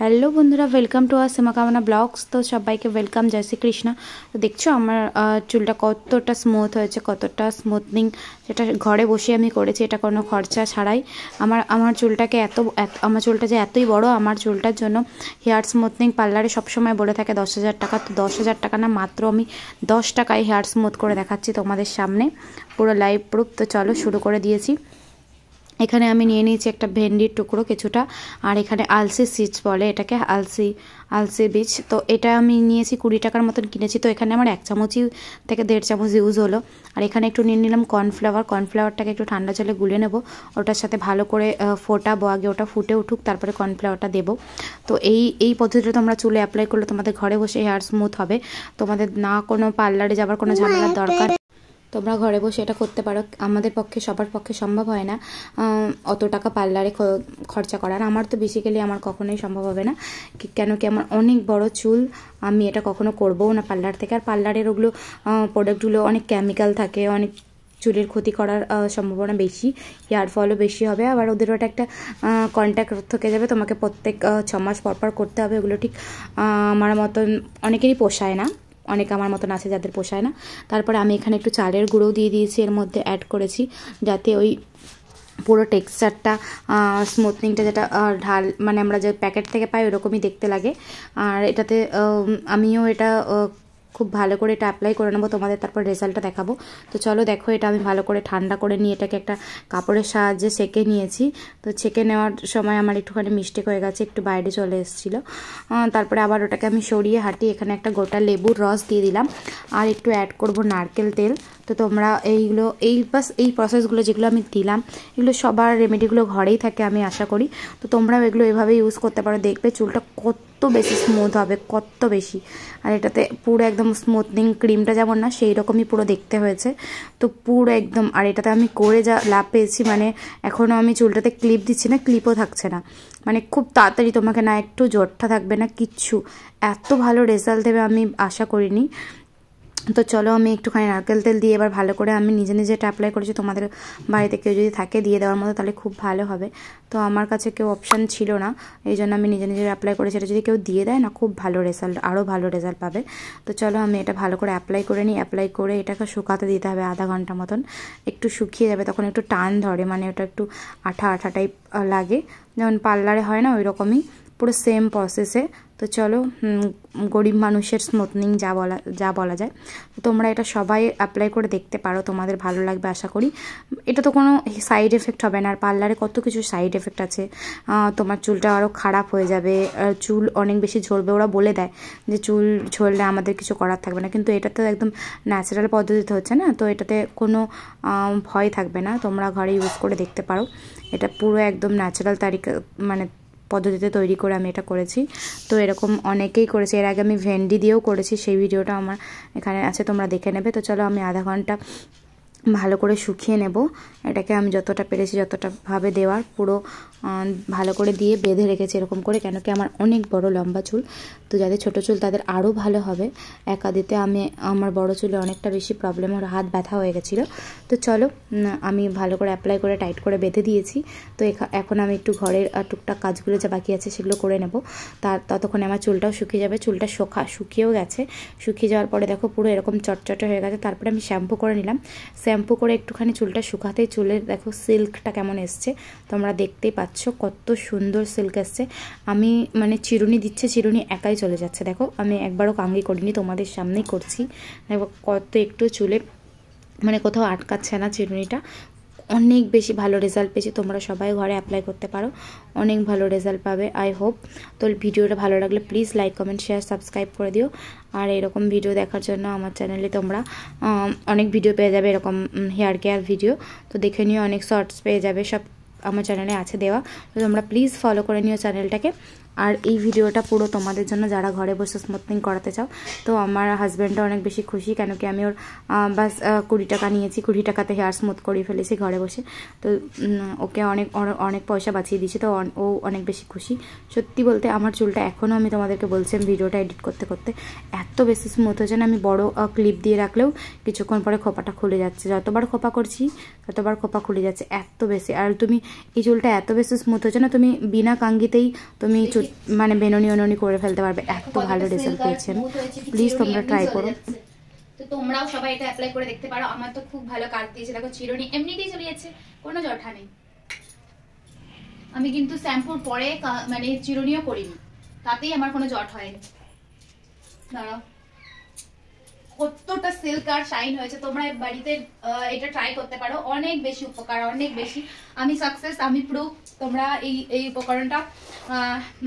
Hello বন্ধুরা, welcome to আর সীমা কামনা blogs. তো সবাইকে ওয়েলকাম, জয় শ্রী কৃষ্ণ। তো দেখছো আমার চুলটা কতটা স্মুথ হয়েছে, কতটা স্মুথনিং যেটা ঘরে বসে আমি করেছি, এটা কোনো খরচা ছাড়াই। আমার চুলটাকে আমার চুলটা যে এতই বড়, আমার চুলটার জন্য হেয়ার স্মুথনিং পার্লারে সবসময় বলে থাকে 10,000 টাকা। তো 10,000 টাকা না, মাত্র আমি 10 টাকায় হেয়ার স্মুথ করে দেখাচ্ছি তোমাদের সামনে, পুরো লাইভ প্রুফ। তো চলো শুরু করে দিয়েছি। এখানে আমি নিয়ে নিয়েছি একটা ভেন্ডির টুকরো কিছুটা, আর এখানে আলসি সিডস বলে এটাকে, আলসি বীজ। তো এটা আমি নিয়েছি 20 টাকার মতন কিনেছি। তো এখানে আমার 1 চামচই থেকে 1.5 চামচ ইউজ হলো। আর এখানে একটু নিয়ে নিলাম কর্নফ্লাওয়ারটাকে একটু ঠান্ডা জলে গুলে নেব, ওটার সাথে ভালো করে ফোটাবো, আগে ওটা ফুটে উঠুক, তারপরে কর্নফ্লাওয়ারটা দেবো। তো এই পদ্ধতিটা তোমরা চুলে অ্যাপ্লাই করলে তোমাদের ঘরে বসে হেয়ার স্মুথ হবে, তোমাদের না কোনো পার্লারে যাবার কোনো ঝামেলার দরকার। তোমরা ঘরে বসে এটা করতে পারো। আমাদের পক্ষে, সবার পক্ষে সম্ভব হয় না অত টাকা পার্লারে খরচা করার। আমার তো বেসিক্যালি আমার কখনোই সম্ভব হবে না, কেন কি আমার অনেক বড় চুল, আমি এটা কখনো করবও না পার্লার থেকে। আর পার্লারের ওগুলো প্রোডাক্টগুলো অনেক কেমিক্যাল থাকে, অনেক চুলের ক্ষতি করার সম্ভাবনা বেশি, হেয়ার ফলও বেশি হবে। আবার ওদের ওটা একটা কন্ট্যাক্ট থেকে যাবে, তোমাকে প্রত্যেক 6 মাস পর করতে হবে। ওগুলো ঠিক আমার মতন অনেকেরই পোষায় না, অনেক আমার মতন আছে যাদের পোষায় না। তারপরে আমি এখানে একটু চালের গুঁড়োও দিয়ে দিয়েছি, এর মধ্যে অ্যাড করেছি, যাতে ওই পুরো টেক্সচারটা স্মুথনিংটা যেটা ঢাল মানে আমরা যে প্যাকেট থেকে পাই ওরকমই দেখতে লাগে। আর এটাতে আমিও এটা খুব ভালো করে এটা অ্যাপ্লাই করে নেবো, তোমাদের তারপর রেজাল্টটা দেখাবো। তো চলো দেখো, এটা আমি ভালো করে ঠান্ডা করে নিয়ে এটাকে একটা কাপড়ের সাহায্যে সেঁকে নিয়েছি। তো সেঁকে নেওয়ার সময় আমার একটুখানি মিস্টেক হয়ে গেছে, একটু বাইরে চলে এসেছিলো। তারপরে আবার ওটাকে আমি সরিয়ে হাঁটিয়ে এখানে একটা গোটা লেবুর রস দিয়ে দিলাম, আর একটু অ্যাড করব নারকেল তেল। তো তোমরা এইগুলো এই প্রসেসগুলো যেগুলো আমি দিলাম, এগুলো সবার রেমেডিগুলো ঘরেই থাকে আমি আশা করি। তো তোমরাও এগুলো এভাবে ইউজ করতে পারো, দেখবে চুলটা কত বেশি স্মুথ হবে, কত বেশি। আর এটাতে পুরো একদম স্মুথনিং ক্রিমটা যেমন না, সেই রকমই পুরো দেখতে হয়েছে। তো পুরো একদম, আর এটাতে আমি করে যা লাভ পেয়েছি, মানে এখনও আমি চুলটাতে ক্লিপ দিচ্ছি না, ক্লিপও থাকছে না, মানে খুব তাড়াতাড়ি, তোমাকে না একটু জটটা থাকবে না কিচ্ছু, এত ভালো রেজাল্ট দেবে আমি আশা করিনি। তো চলো আমি একটুখানি নারকেল তেল দিয়ে এবার ভালো করে আমি নিজে এটা অ্যাপ্লাই করেছি। তোমাদের বাড়িতে কেউ যদি থাকে দিয়ে দেওয়ার মতো, তাহলে খুব ভালো হবে। তো আমার কাছে কেউ অপশান ছিল না, এই জন্য আমি নিজে অ্যাপ্লাই করেছি। এটা যদি কেউ দিয়ে দেয় না, খুব ভালো রেজাল্ট, আরও ভালো রেজাল্ট পাবে। তো চলো আমি এটা ভালো করে অ্যাপ্লাই করে নিই। অ্যাপ্লাই করে এটাকে শুকাতে দিতে হবে আধা ঘন্টা মতন, একটু শুকিয়ে যাবে, তখন একটু টান ধরে, মানে ওটা একটু আঠা টাইপ লাগে, যেমন পার্লারে হয় না, ওই রকমই পুরো সেম প্রসেসে। তো চলো, গরিব মানুষের স্মুথনিং যা বলা যায়। তো তোমরা এটা সবাই অ্যাপ্লাই করে দেখতে পারো, তোমাদের ভালো লাগবে আশা করি। এটা তো কোনো সাইড এফেক্ট হবে না, আর পার্লারে কত কিছু সাইড এফেক্ট আছে, তোমার চুলটা আরও খারাপ হয়ে যাবে, চুল অনেক বেশি ঝরবে। ওরা বলে দেয় যে চুল ঝরলে আমাদের কিছু করার থাকবে না, কিন্তু এটা তো একদম ন্যাচারাল পদ্ধতিতে হচ্ছে না, তো এটাতে কোনো ভয় থাকবে না। তোমরা ঘরে ইউজ করে দেখতে পারো, এটা পুরো একদম ন্যাচারাল মানে পদ্ধতিতে তৈরি করে আমি এটা করেছি। তো এরকম অনেকেই করেছে, এর আগে আমি ভেন্ডি দিয়েও করেছি, সেই ভিডিওটা আমার এখানে আছে, তোমরা দেখে নেবে। তো চলো আমি আধা ঘন্টা ভালো করে শুকিয়ে নেব এটাকে, আমি যতটা পেরেছি যতটাভাবে দেওয়ার পুরো ভালো করে দিয়ে বেঁধে রেখেছি এরকম করে, কেন কি আমার অনেক বড় লম্বা চুল। তো যাদের ছোটো চুল তাদের আরও ভালো হবে একা দিতে। আমার বড় চুলে অনেকটা বেশি প্রবলেম, ওর হাত ব্যথা হয়ে গেছিলো। তো চলো আমি ভালো করে অ্যাপ্লাই করে টাইট করে বেঁধে দিয়েছি। তো এখন আমি একটু ঘরের টুকটাক কাজগুলো যা বাকি আছে সেগুলো করে নেব, ততক্ষণে আমার চুলটাও শুকিয়ে যাবে। চুলটা শুকিয়েও গেছে, শুকিয়ে যাওয়ার পরে দেখো পুরো এরকম চটচটে হয়ে গেছে। তারপরে আমি শ্যাম্পু করে নিলাম, শ্যাম্পু করে একটুখানি চুলটা শুকাতেই চুলের দেখো সিল্কটা কেমন এসছে, তোমরা দেখতেই পাচ্ছ কত সুন্দর সিল্ক এসছে। আমি মানে চিরুনি দিচ্ছে, চিরুনি একাই চলে যাচ্ছে, দেখো আমি একবারও কাঙ্গি করিনি, তোমাদের সামনেই করছি। দেখো কত একটু চুলে মানে কোথাও আটকাচ্ছে না চিরুনিটা, অনেক বেশি ভালো রেজাল্ট পেয়েছি। তোমরা সবাই ঘরে অ্যাপ্লাই করতে পারো, অনেক ভালো রেজাল্ট পাবে আই হোপ। তো ভিডিওটা ভালো লাগলে please like comment share subscribe করে দিও। আর এরকম ভিডিও দেখার জন্য আমার চ্যানেলে তোমরা অনেক ভিডিও পেয়ে যাবে, এরকম হেয়ার কেয়ার ভিডিও। তো দেখে নিও, অনেক শর্টস পেয়ে যাবে, সব আমার চ্যানেলে আছে দেওয়া। তো তোমরা প্লিজ ফলো করে নিও চ্যানেলটাকে। আর এই ভিডিওটা পুরো তোমাদের জন্য যারা ঘরে বসে স্মুথনিং করাতে চাও। তো আমার হাজব্যান্ডটা অনেক বেশি খুশি, কেন কি আমি ওর বাস 20 টাকা নিয়েছি, 20 টাকাতে হেয়ার স্মুথ করিয়ে ফেলেছি ঘরে বসে। তো ওকে অনেক পয়সা বাঁচিয়ে দিয়েছি, তো ও অনেক বেশি খুশি। সত্যি বলতে আমার চুলটা এখনও, আমি তোমাদেরকে বলছি, আমি ভিডিওটা এডিট করতে করতে এত বেশি স্মুথ হয়েছে না, আমি বড় ক্লিপ দিয়ে রাখলেও কিছুক্ষণ পরে খোপাটা খুলে যাচ্ছে, যতবার খোপা করছি ততবার খোপা খুলে যাচ্ছে, এত বেশি। আর তুমি এই চুলটা এত বেশি স্মুথ হয়েছে না, তুমি বিনা কাঙ্গিতেই তুমি মানে বেনুনি অনুনি করে ফেলতে পারবে, এত ভালো রেজাল্ট পেয়েছি আমি। প্লিজ তোমরা ট্রাই করো। তো তোমরাও সবাই এটা অ্যাপ্লাই করে দেখতে পারো। আমার তো খুব ভালো কাজ দিয়েছে, দেখো চিরুনি এমনিতেই চলে যাচ্ছে, কোনো জঠা নেই। আমি কিন্তু শ্যাম্পুর পরে মানে চিরুনিও করিনি, তাতেই আমার কোনো জট হয়নি। দাঁড়াও, কতটা সিল্ক আর শাইন হয়েছে। তোমরা বাড়িতে এটা ট্রাই করতে পারো, অনেক বেশি উপকার, অনেক বেশি। আমি সাকসেস, আমি প্রুফ। তোমরা এই উপকরণটা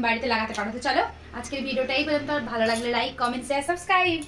বাড়িতে লাগাতে পারো। তো চলো আজকের ভিডিওটা এই পর্যন্ত। ভালো লাগলে লাইক, কমেন্ট, শেয়ার, সাবস্ক্রাইব।